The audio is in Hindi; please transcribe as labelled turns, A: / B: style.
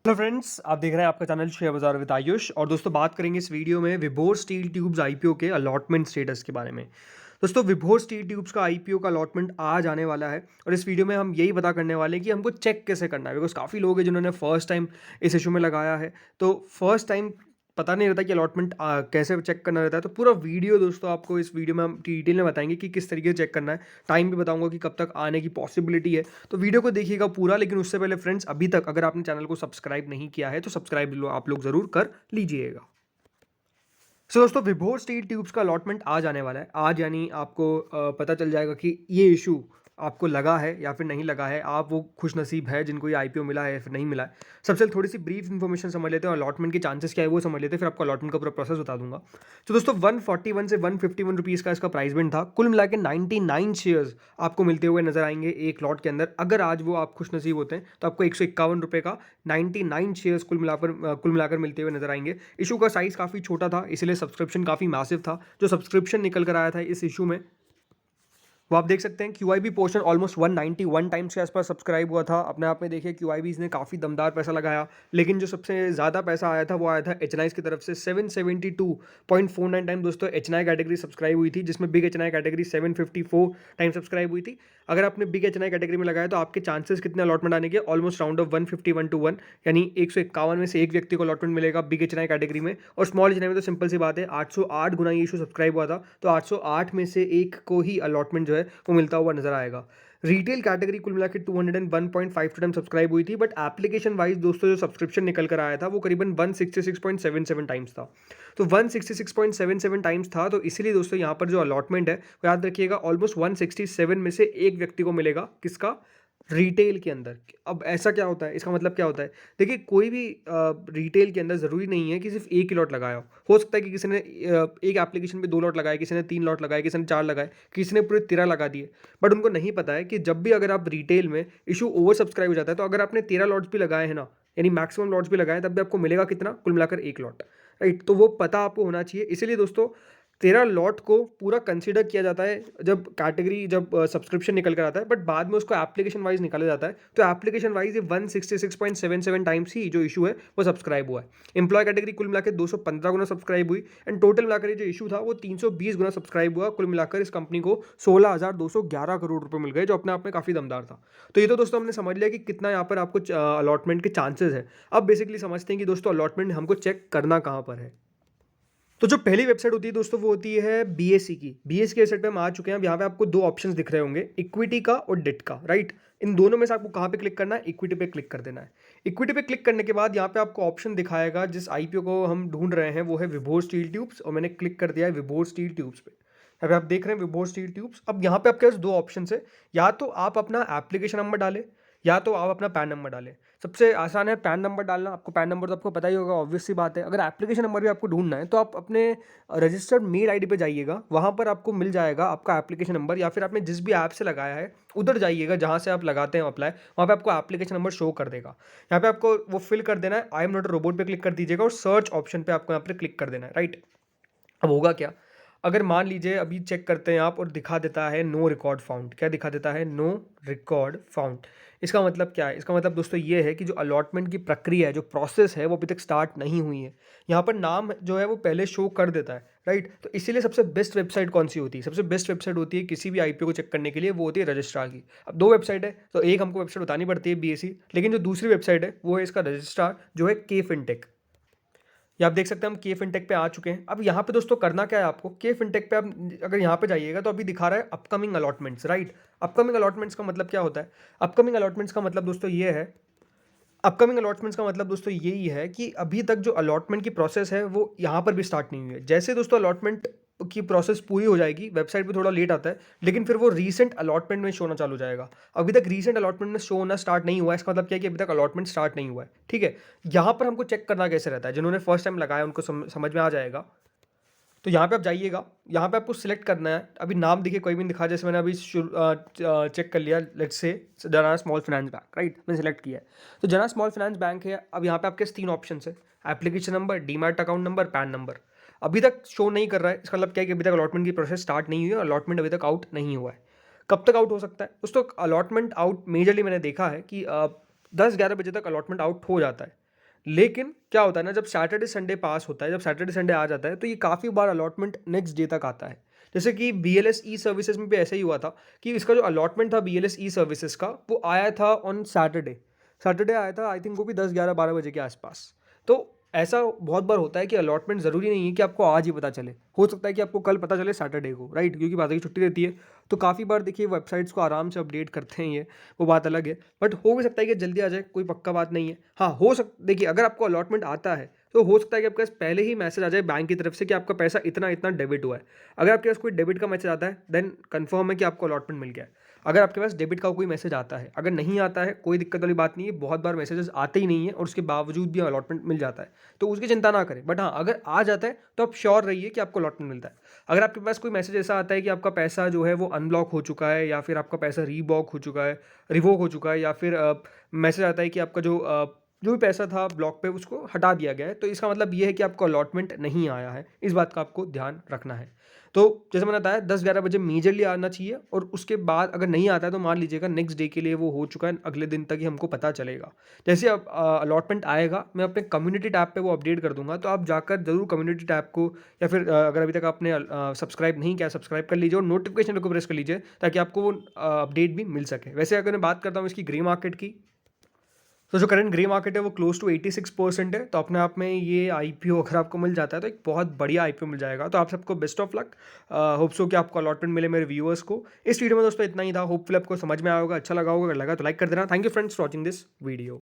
A: हेलो फ्रेंड्स, आप देख रहे हैं आपका चैनल शेयर बाजार विद आयुष। और दोस्तों बात करेंगे इस वीडियो में विभोर स्टील ट्यूब्स आईपीओ के अलॉटमेंट स्टेटस के बारे में। दोस्तों विभोर स्टील ट्यूब्स का आईपीओ का अलॉटमेंट आज आने वाला है और इस वीडियो में हम यही पता करने वाले हैं कि हमको चेक कैसे करना है। बिकॉज काफ़ी लोग हैं जिन्होंने फर्स्ट टाइम इस इशू में लगाया है, तो फर्स्ट टाइम पता नहीं रहता कि अलॉटमेंट कैसे चेक करना रहता है। तो पूरा वीडियो दोस्तों आपको इस वीडियो में हम डिटेल में बताएंगे कि किस तरीके से चेक करना है। टाइम भी बताऊंगा कि कब तक आने की पॉसिबिलिटी है, तो वीडियो को देखिएगा पूरा। लेकिन उससे पहले फ्रेंड्स, अभी तक अगर आपने चैनल को सब्सक्राइब नहीं किया है तो सब्सक्राइब आप लोग जरूर कर लीजिएगा। सो दोस्तों विभोर स्टील ट्यूब्स का अलॉटमेंट आज आने वाला है। आज यानी आपको पता चल जाएगा कि ये इशू आपको लगा है या फिर नहीं लगा है। आप वो खुश नसीब है जिनको ये आईपीओ मिला है या फिर नहीं मिला है। सबसे थोड़ी सी ब्रीफ इन्फॉर्मेशन समझ लेते हैं और अलॉटमेंट के चांसेस क्या है वो समझ लेते हैं, फिर आपको अलॉटमेंट का पूरा प्रोसेस बता दूंगा। तो दोस्तों 141 से 151 रुपीज़ का इसका प्राइस बैंड था। कुल मिला के 99 शेयर्स आपको मिलते हुए नजर आएंगे एक लॉट के अंदर। अगर आज वो आप खुश नसीब होते हैं तो आपको 151 रुपये का 99 शेयर्स कुल मिलाकर मिलते हुए नजर आएंगे। इशू का साइज काफ़ी छोटा था, इसलिए सब्सक्रिप्शन काफ़ी मैसिव था। जो सब्सक्रिप्शन निकल कर आया था इस इशू में वो आप देख सकते हैं। QIB पोर्शन ऑलमोस्ट 191 टाइम्स के आसपास सब्सक्राइब हुआ था। अपने आप में देखिए QIBs ने काफ़ी दमदार पैसा लगाया, लेकिन जो सबसे ज़्यादा पैसा आया था वो आया था HNIs की तरफ से। 772.49 टाइम दोस्तों HNI कैटेगरी सब्सक्राइब हुई थी, जिसमें big HNI category 754 time subscribe हुई थी। अगर आपने बिग HNI कैटेगरी में लगाया तो आपके चांसेस कितने अलॉटमेंट आने के, ऑलमोस्ट राउंड ऑफ 151 to 1, यानी 151 में से एक व्यक्ति को अलॉटमेंट मिलेगा बिग HNI कैटेगरी में। और स्मॉल HNI में तो सिंपल सी बात है, 808 गुना ये इशू सब्सक्राइब हुआ था, तो 808 में से एक को ही अलॉटमेंट जो है वो मिलता हुआ नजर आएगा। रिटेल कैटेगरी कुल मिला के 201.52 टाइम सब्सक्राइब हुई थी, बट एप्लीकेशन वाइज दोस्तों जो सब्सक्रिप्शन निकल कर आया था वो करीबन 166.77 टाइम्स था। तो 166.77 टाइम्स था, तो इसीलिए दोस्तों यहाँ पर जो अलॉटमेंट है वो याद रखिएगा ऑलमोस्ट 167 में से एक व्यक्ति को मिलेगा। किसका? रिटेल के अंदर। अब ऐसा क्या होता है, इसका मतलब क्या होता है? देखिए कोई भी रिटेल के अंदर ज़रूरी नहीं है कि सिर्फ एक ही लॉट लगाया हो सकता है कि किसी ने एक एप्लीकेशन पे 2 लॉट लगाए, किसी ने 3 लॉट लगाए, किसी ने 4 लगाए, किसी ने पूरे 13 लगा दिए। बट उनको नहीं पता है कि जब भी अगर आप रिटेल में इशू ओवर सब्सक्राइब हो जाता है, तो अगर आपने 13 लॉट्स भी लगाए हैं ना, यानी मैक्सिमम लॉट्स भी लगाए, तब भी आपको मिलेगा कितना? कुल मिलाकर एक लॉट। राइट, तो वो पता आपको होना चाहिए। इसीलिए दोस्तों 13 लॉट को पूरा कंसीडर किया जाता है जब कैटेगरी, जब सब्सक्रिप्शन निकल कर आता है, बट बाद में उसको एप्लीकेशन वाइज निकाला जाता है। तो एप्लीकेशन वाइज ये 166.77 टाइम्स ही जो इशू है वो सब्सक्राइब हुआ है। एम्प्लॉय कैटेगरी कुल मिलाकर 215 गुना सब्सक्राइब हुई, एंड टोटल मिलाकर ये जो इशू था वो 320 गुना सब्सक्राइब हुआ। कुल मिलाकर इस कंपनी को 16,211 करोड़ रुपए मिल गए, जो अपने आप में काफ़ी दमदार था। तो ये तो दोस्तों हमने समझ लिया कि कितना यहाँ पर आपको अलॉटमेंट के चांसेस है। अब बेसिकली समझते हैं कि दोस्तों अलॉटमेंट हमको चेक करना कहाँ पर है। तो जो पहली वेबसाइट होती है दोस्तों वो होती है BSE की। BSE की वेबसाइट पे हम आ चुके हैं। अब यहाँ पे आपको दो ऑप्शंस दिख रहे होंगे, इक्विटी का और डेट का। राइट, इन दोनों में से आपको कहाँ पे क्लिक करना है? इक्विटी पे क्लिक कर देना है। इक्विटी पे क्लिक करने के बाद यहाँ पे आपको ऑप्शन दिखाएगा, जिस आईपीओ को हम ढूंढ रहे हैं वो है विभोर स्टील ट्यूब्स, और मैंने क्लिक कर दिया है विभोर स्टील ट्यूब्स पे। यहाँ पे आप देख रहे हैं विभोर स्टील ट्यूब्स। अब यहाँ पे आपके पास दो ऑप्शन है, या तो आप अपना एप्लीकेशन नंबर डालें या तो आप अपना पैन नंबर डालें। सबसे आसान है पैन नंबर डालना। आपको पैन नंबर तो आपको पता ही होगा, ऑब्वियस सी बात है। अगर एप्लीकेशन नंबर भी आपको ढूंढना है तो आप अपने रजिस्टर्ड मेल आईडी पे जाइएगा, वहाँ पर आपको मिल जाएगा आपका एप्लीकेशन नंबर, या फिर आपने जिस भी ऐप से लगाया है उधर जाइएगा जहाँ से आप लगाते हैं अप्लाई, वहाँ पे आपको एप्लीकेशन नंबर शो कर देगा। यहाँ पे आपको वो फिल कर देना है। I am not a robot पे क्लिक कर दीजिएगा और सर्च ऑप्शन पे आपको यहाँ पर क्लिक कर देना है। राइट, अब होगा क्या? अगर मान लीजिए अभी चेक करते हैं आप और दिखा देता है नो रिकॉर्ड फाउंड। क्या दिखा देता है? No record found. इसका मतलब क्या है? इसका मतलब दोस्तों ये है कि जो अलॉटमेंट की प्रक्रिया है, जो प्रोसेस है, वो अभी तक स्टार्ट नहीं हुई है। यहाँ पर नाम जो है वो पहले शो कर देता है। राइट, तो इसीलिए सबसे बेस्ट वेबसाइट कौन सी होती है? सबसे बेस्ट वेबसाइट होती है किसी भी आईपीओ को चेक करने के लिए, वो होती है रजिस्ट्रार की। अब दो वेबसाइट है, तो एक हमको वेबसाइट बतानी पड़ती है BSE, लेकिन जो दूसरी वेबसाइट है वो है इसका रजिस्ट्रार, जो है के फिनटेक। ये आप देख सकते हैं हम के फिनटेक पे आ चुके हैं। अब यहाँ पे दोस्तों करना क्या है आपको? के फिनटेक पे आप अगर यहाँ पे जाइएगा तो अभी दिखा रहा है upcoming allotments. Right, upcoming allotments का मतलब क्या होता है? अपकमिंग अलॉटमेंट्स का मतलब दोस्तों ये है, अपकमिंग अलॉटमेंट्स का मतलब दोस्तों यही है कि अभी तक जो अलॉटमेंट की प्रोसेस है वो यहाँ पर भी स्टार्ट नहीं हुई है। जैसे दोस्तों अलॉटमेंट की प्रोसेस पूरी हो जाएगी, वेबसाइट पे थोड़ा लेट आता है, लेकिन फिर वो रीसेंट अलॉटमेंट में शो होना चालू हो जाएगा। अभी तक रीसेंट अलॉटमेंट में शो होना स्टार्ट नहीं हुआ है। इसका मतलब क्या है कि अभी तक अलॉटमेंट स्टार्ट नहीं हुआ है। ठीक है, यहाँ पर हमको चेक करना कैसे रहता है, जिन्होंने फर्स्ट टाइम लगाया उनको समझ में आ जाएगा। तो यहाँ पे आप जाइएगा, यहाँ पे आपको सिलेक्ट करना है। अभी नाम देखिए कोई भी नहीं दिखा, जैसे मैंने अभी चेक कर लिया, लेट्स से जना स्मॉल फाइनेंस बैंक। राइट, मैंने सेलेक्ट किया है, तो जना स्मॉल फाइनेंस बैंक है। अब यहाँ पे आपके 3 ऑप्शन है, application number, demat account number, pan number. अभी तक शो नहीं कर रहा है। इसका मतलब क्या है कि अभी तक अलॉटमेंट की प्रोसेस स्टार्ट नहीं हुई है, अलॉटमेंट अभी तक आउट नहीं हुआ है। कब तक आउट हो सकता है दोस्तों? अलॉटमेंट आउट मेजरली मैंने देखा है कि 10-11 बजे तक अलॉटमेंट आउट हो जाता है। लेकिन क्या होता है ना, जब सैटरडे संडे पास होता है, जब सैटरडे संडे आ जाता है, तो ये काफ़ी बार अलॉटमेंट नेक्स्ट डे तक आता है। जैसे कि बीएलएस ई सर्विसेज में भी ऐसा ही हुआ था कि इसका जो अलॉटमेंट था बीएलएस ई सर्विसेज का, वो आया था ऑन सैटरडे। सैटरडे आया था, आई थिंक वो भी 10, 11, 12 बजे के आसपास। तो ऐसा बहुत बार होता है कि अलॉटमेंट ज़रूरी नहीं है कि आपको आज ही पता चले, हो सकता है कि आपको कल पता चले सैटरडे को, राइट, क्योंकि बाकी की छुट्टी रहती है। तो काफ़ी बार देखिए वेबसाइट्स को आराम से अपडेट करते हैं ये, वो बात अलग है। बट हो भी सकता है कि जल्दी आ जाए, कोई पक्का बात नहीं है। हाँ, देखिए अगर आपको अलॉटमेंट आता है, तो हो सकता है कि आपके पास पहले ही मैसेज आ जाए बैंक की तरफ से कि आपका पैसा इतना-इतना डेबिट हुआ है। अगर आपके पास कोई डेबिट का मैसेज आता है, देन कन्फर्म है कि आपको अलॉटमेंट मिल गया है। अगर आपके पास डेबिट का कोई मैसेज आता है, अगर नहीं आता है, कोई दिक्कत वाली बात नहीं है, बहुत बार मैसेजेस आते ही नहीं है और उसके बावजूद भी अलॉटमेंट मिल जाता है, तो उसकी चिंता ना करें। बट हाँ, अगर आ जाता है, तो आप श्योर रहिए कि आपको अलॉटमेंट मिलता है। अगर आपके पास कोई मैसेज ऐसा आता है कि आपका पैसा जो है वो अनब्लॉक हो चुका है, या फिर आपका पैसा रीबॉक हो चुका है, रिवोक हो चुका है, या फिर मैसेज आता है कि आपका जो भी पैसा था ब्लॉक पे उसको हटा दिया गया है, तो इसका मतलब ये है कि आपको अलॉटमेंट नहीं आया है। इस बात का आपको ध्यान रखना है। तो जैसे मैंने बताया 10-11 बजे मेजरली आना चाहिए, और उसके बाद अगर नहीं आता है तो मान लीजिएगा नेक्स्ट डे के लिए वो हो चुका है, अगले दिन तक ही हमको पता चलेगा। जैसे अब अलॉटमेंट आएगा, मैं अपने कम्युनिटी टैब पे वो अपडेट कर दूँगा, तो आप जाकर ज़रूर कम्युनिटी टैब को, या फिर अगर अभी तक आपने सब्सक्राइब नहीं किया, सब्सक्राइब कर लीजिए और नोटिफिकेशन को प्रेस कर लीजिए, ताकि आपको वो अपडेट भी मिल सके। वैसे अगर मैं बात करता हूँ इसकी ग्रे मार्केट की, तो जो करंट ग्रे मार्केट है वो क्लोज टू 86% है। तो अपने आप में ये आईपीओ अगर आपको मिल जाता है, तो एक बहुत बढ़िया आईपीओ मिल जाएगा। तो आप सबको best of luck. Hope so कि आपको अलॉटमेंट मिले मेरे व्यूअर्स को। इस वीडियो में दोस्तों इतना ही था। होपफुली आपको समझ में आया होगा, अच्छा लगा होगा। अगर लगा तो लाइक कर देना। Thank you friends for watching this video.